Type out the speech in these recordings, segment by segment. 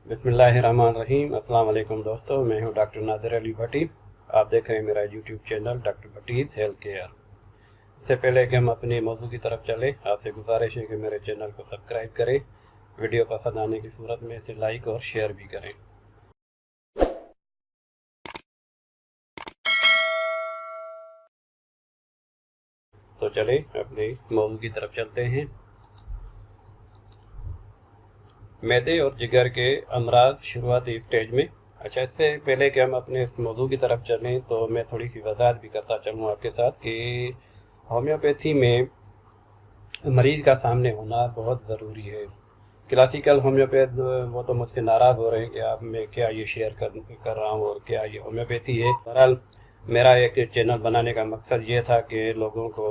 बिस्मिल्लाहिर्रहमानिर्रहीम। अस्सलाम वालेकुम दोस्तों, मैं हूं डॉक्टर नादिर अली भट्टी। आप देख रहे हैं मेरा YouTube channel doctor Bhatti's health care. इससे पहले कि हम अपने मौजू की तरफ चलें, आपसे गुजारिश है कि मेरे चैनल को सब्सक्राइब करें, वीडियो पसंद आने की सूरत में इसे लाइक और शेयर भी करें। तो चलें अपने मौजू की तरफ चलते हैं। मैदे और जिगर के अमराज शुरुआती स्टेज में। अच्छा, इससे पहले कि हम अपने इस मौजू की तरफ चलें तो मैं थोड़ी सी वजाहत भी करता चलूँ आपके साथ कि होम्योपैथी में मरीज़ का सामने होना बहुत ज़रूरी है। क्लासिकल होम्योपैथ वो तो मुझसे नाराज़ हो रहे हैं कि आप मैं क्या ये शेयर कर रहा हूँ और क्या ये होम्योपैथी है। बहरहाल मेरा एक चैनल बनाने का मकसद ये था कि लोगों को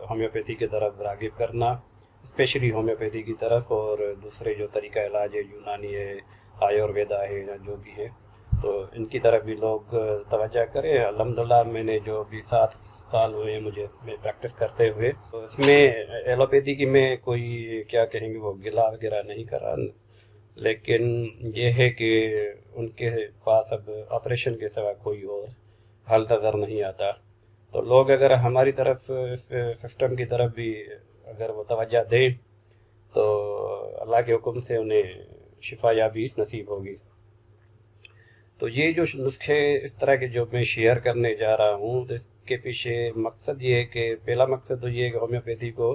होम्योपैथी की तरफ राग़िब करना, स्पेशली होम्योपैथी की तरफ, और दूसरे जो तरीका इलाज है, यूनानी है, आयुर्वेदा है या जो भी है, तो इनकी तरफ भी लोग तवज्जो करें। अल्हम्दुलिल्लाह मैंने जो भी 7 साल हुए मुझे इसमें प्रैक्टिस करते हुए, तो इसमें एलोपैथी की मैं कोई क्या कहेंगे वो गिला वगैरह नहीं कर रहा, लेकिन ये है कि उनके पास अब ऑपरेशन के सिवा कोई और हल नज़र नहीं आता। तो लोग अगर हमारी तरफ सिस्टम की तरफ भी अगर वो तवज्जो दें तो अल्लाह के हुक्म से उन्हें शिफा याबी नसीब होगी। तो ये जो नुस्खे इस तरह के जो मैं शेयर करने जा रहा हूँ, तो इसके पीछे मकसद ये है कि पहला मकसद तो ये है कि होम्योपैथी को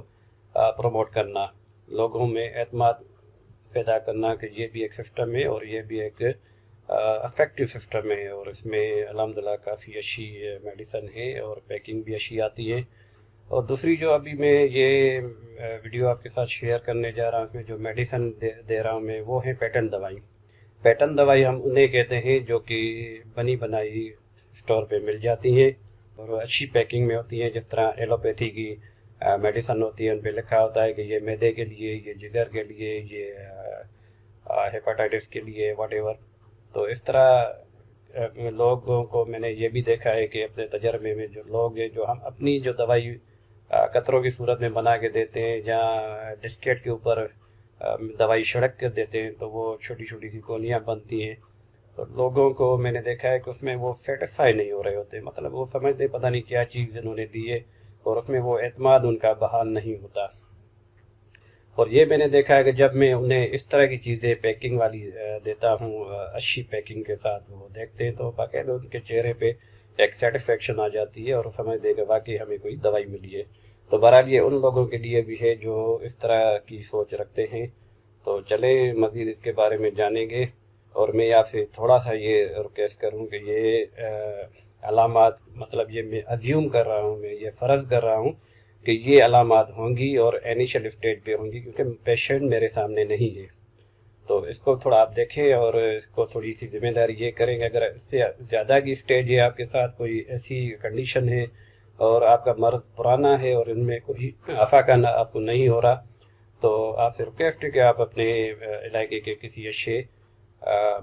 प्रमोट करना, लोगों में एतमाद पैदा करना कि ये भी एक सिस्टम है और ये भी एक इफेक्टिव सिस्टम है, और इसमें अल्हम्दुलिल्लाह काफ़ी अच्छी मेडिसिन है और पैकिंग भी अच्छी आती है। और दूसरी जो अभी मैं ये वीडियो आपके साथ शेयर करने जा रहा हूँ, इसमें जो मेडिसिन दे रहा हूँ मैं, वो है पैटर्न दवाई। पैटर्न दवाई हम उन्हें कहते हैं जो कि बनी बनाई स्टोर पे मिल जाती हैं और अच्छी पैकिंग में होती हैं। जिस तरह एलोपैथी की मेडिसिन होती है, उन पे लिखा होता है कि ये मैदे के लिए, ये जिगर के लिए, ये हेपाटाइटिस के लिए, वॉटेवर। तो इस तरह लोगों को मैंने ये भी देखा है कि अपने तजर्बे में जो लोग हैं, जो हम अपनी जो दवाई कतरों की सूरत में बना के देते हैं, जहाँ डिस्केट के ऊपर दवाई छिड़क कर देते हैं, तो वो छोटी छोटी सी गोलियाँ बनती हैं। तो लोगों को मैंने देखा है कि उसमें वो सेटिस्फाई नहीं हो रहे होते, मतलब वो समझते पता नहीं क्या चीज़ इन्होंने दी है, और उसमें वो एतमाद उनका बहाल नहीं होता। और ये मैंने देखा है कि जब मैं उन्हें इस तरह की चीज़ें पैकिंग वाली देता हूँ, अच्छी पैकिंग के साथ, वो देखते हैं तो बाकायदा उनके चेहरे पे एक सेटिस्फेक्शन आ जाती है और समझ देगा वाकई हमें कोई दवाई मिली है। तो बहरहाल ये उन लोगों के लिए भी है जो इस तरह की सोच रखते हैं। तो चले मज़ीद इसके बारे में जानेंगे, और मैं आपसे थोड़ा सा ये रिक्वेस्ट करूँ कि ये अलामात, मतलब ये मैं अज्यूम कर रहा हूँ, मैं ये फ़र्ज़ कर रहा हूँ कि ये अलामात होंगी और इनिशियल स्टेज पे होंगी, क्योंकि पेशेंट मेरे सामने नहीं है। तो इसको थोड़ा आप देखें और इसको थोड़ी सी जिम्मेदारी ये करेंगे। अगर इससे ज़्यादा की स्टेज है, आपके साथ कोई ऐसी कंडीशन है और आपका मर्ज़ पुराना है और इनमें कोई आफा का आपको नहीं हो रहा, तो आपसे रिक्वेस्ट है कि आप अपने इलाके के किसी अच्छे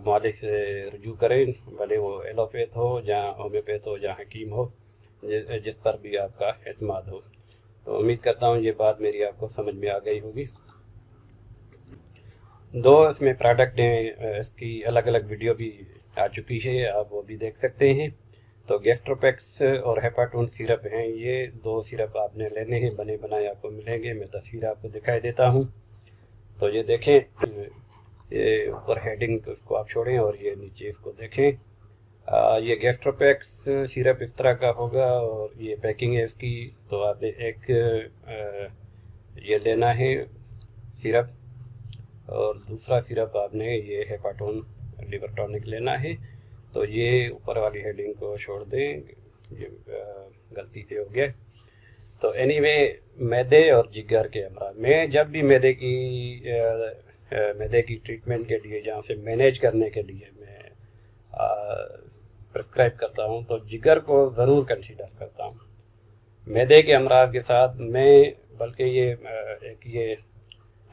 मालिक से रुजू करें, भले वो एलोपैथ हो, जहाँ होम्योपैथ हो, जहाँ हकीम हो, जिस पर भी आपका एतमाद हो। तो उम्मीद करता हूँ ये बात मेरी आपको समझ में आ गई होगी। दो इसमें प्रोडक्ट हैं, इसकी अलग अलग वीडियो भी आ चुकी है, आप वो भी देख सकते हैं। तो गैस्ट्रोपैक्स और हेपाटोन सिरप हैं, ये दो सिरप आपने लेने हैं, बने बनाए आपको मिलेंगे। मैं तस्वीर आपको दिखाई देता हूँ। तो ये देखें, ये ऊपर हेडिंग इसको आप छोड़ें और ये नीचे इसको देखें। ये गैस्ट्रोपैक्स सिरप इस तरह का होगा और ये पैकिंग है इसकी। तो आपने एक ये लेना है सिरप, और दूसरा सिरप आपने ये हेपाटोन लिवर टॉनिक लेना है। तो ये ऊपर वाली हेडिंग को छोड़ दें, ये गलती से हो गया। तो एनीवे, मैदे और जिगर के अमराज, मैं जब भी मैदे की ट्रीटमेंट के लिए, जहाँ से मैनेज करने के लिए मैं प्रिस्क्राइब करता हूँ, तो जिगर को ज़रूर कंसीडर करता हूँ। मैदे के अमराज के साथ मैं, बल्कि ये एक ये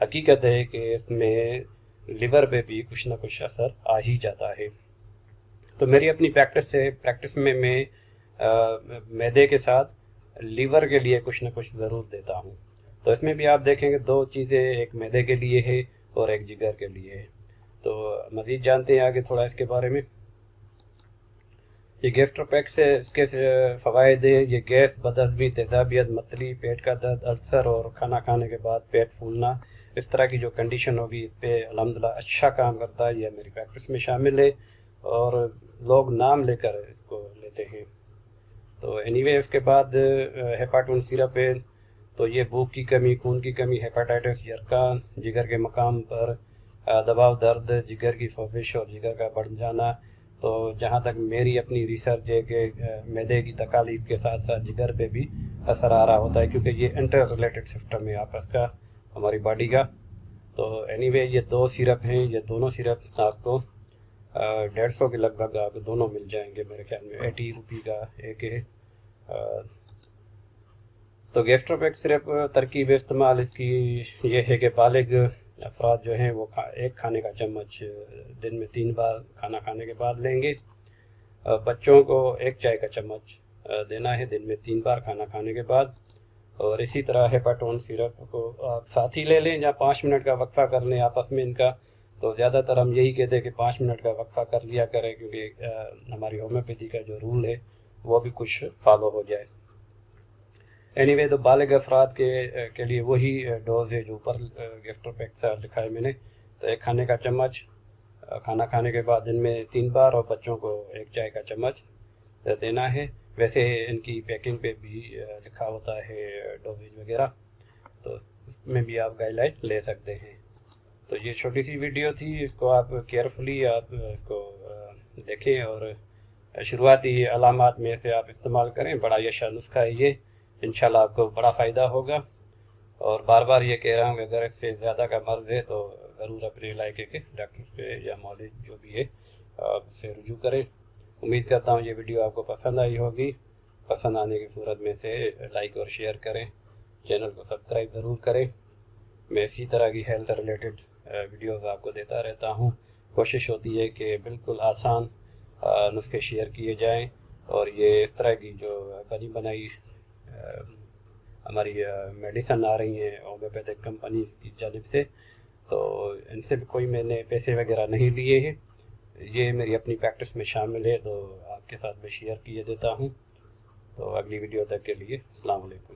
हकीकत है कि इसमें लिवर पे भी कुछ ना कुछ असर आ ही जाता है। तो मेरी अपनी प्रैक्टिस में मैं मैदे के साथ लीवर के लिए कुछ ना कुछ ज़रूर देता हूँ। तो इसमें भी आप देखेंगे दो चीज़ें, एक मैदे के लिए है और एक जिगर के लिए है। تو مزید جانتے ہیں آگے تھوڑا اس کے بارے میں۔ یہ گیسٹروپیکس ہے، اس کے فوائد ہیں، یہ گیس، بدہضمی، تیزابیت، متلی، پیٹ کا درد، السر اور کھانا کھانے کے بعد پیٹ پھولنا، اس طرح کی جو کنڈیشن ہوگی اس پہ الحمدللہ اچھا کام کرتا ہے۔ یہ میری پریکٹس میں شامل ہے اور لوگ نام لے کر اس کو لیتے ہیں۔ تو اینی وے اس کے بعد ہیپاٹون سیرپ ہے، تو یہ بھوک کی کمی، خون کی کمی، ہیپاٹائٹس، یرقان، جگر کے مقام پر دباؤ، درد، جگر کی سوزش اور جگر کا بڑھ جانا۔ تو جہاں تک میری اپنی ریسرچ ہے کہ معدے کی تکالیف کے ساتھ ساتھ جگر پہ بھی اثر آ رہا ہوتا ہے، کیونکہ یہ انٹر ریلیٹڈ سسٹم ہے آپس کا ہماری باڈی کا۔ تو اینی وے یہ 2 سیرپ ہیں، یہ دونوں سیرپ آپ کو 150 کے لگ بھگ آپ دونوں مل جائیں گے میرے خیال میں، 80 روپی کا ایک ہے۔ تو گیسٹروپیک صرف ترکیب استعمال اس کی یہ ہے کہ بالغ افراد جو ہیں وہ ایک کھانے کا چمچ دن میں 3 بار کھانا کھانے کے بعد لیں گے۔ بچوں کو 1 چائے کا چمچ دینا ہے دن میں 3 بار کھانا کھانے کے بعد۔ اور اسی طرح ہیپاٹون سیرپ کو آپ ساتھ ہی لے لیں یا 5 منٹ کا وقفہ کر لیں آپس میں ان کا۔ تو زیادہ تر ہم یہی کہتے ہیں کہ 5 منٹ کا وقفہ کر لیا کریں، کیونکہ ہماری ہومیوپیتھی کا جو رول ہے وہ بھی کچھ فالو ہو جائے۔ اینی وے تو بالغ افراد کے لیے وہی ڈوز ہے جو اوپر گیسٹروپیک لکھا ہے میں نے۔ تو 1 کھانے کا چمچ کھانا کھانے کے بعد دن میں 3 بار، اور بچوں کو 1 چائے کا چمچ دینا ہے۔ ویسے ان کی پیکنگ پہ بھی لکھا ہوتا ہے ڈوزیج وغیرہ، تو اس میں بھی آپ گائیڈ لائن لے سکتے ہیں۔ تو یہ چھوٹی سی ویڈیو تھی، اس کو آپ کیئرفلی آپ اس کو دیکھیں اور شروعاتی علامات میں سے آپ استعمال کریں۔ بڑا یشا نسخہ ہے یہ، انشاءاللہ آپ کو بڑا فائدہ ہوگا۔ اور بار بار یہ کہہ رہا ہوں کہ اگر اس سے زیادہ کا مرض ہے تو ضرور اپنے علاقے کے ڈاکٹر پہ یا مولود جو بھی ہے آپ سے رجوع کریں۔ امید کرتا ہوں یہ ویڈیو آپ کو پسند آئی ہوگی۔ پسند آنے کی صورت میں سے لائک اور شیئر کریں، چینل کو سبسکرائب ضرور کریں۔ میں اسی طرح کی ہیلتھ ریلیٹڈ ویڈیوز آپ کو دیتا رہتا ہوں۔ کوشش ہوتی ہے کہ بالکل آسان نسخے شیئر کیے جائیں، اور یہ اس طرح کی جو بنی بنائی ہماری میڈیسن آ رہی ہیں ہومیوپیتھک کمپنیز کی جانب سے، تو ان سے بھی کوئی میں نے پیسے وغیرہ نہیں لیے ہیں، یہ میری اپنی پریکٹس میں شامل ہے، تو آپ کے ساتھ میں شیئر کیے دیتا ہوں۔ تو اگلی ویڈیو تک کے لیے السلام علیکم۔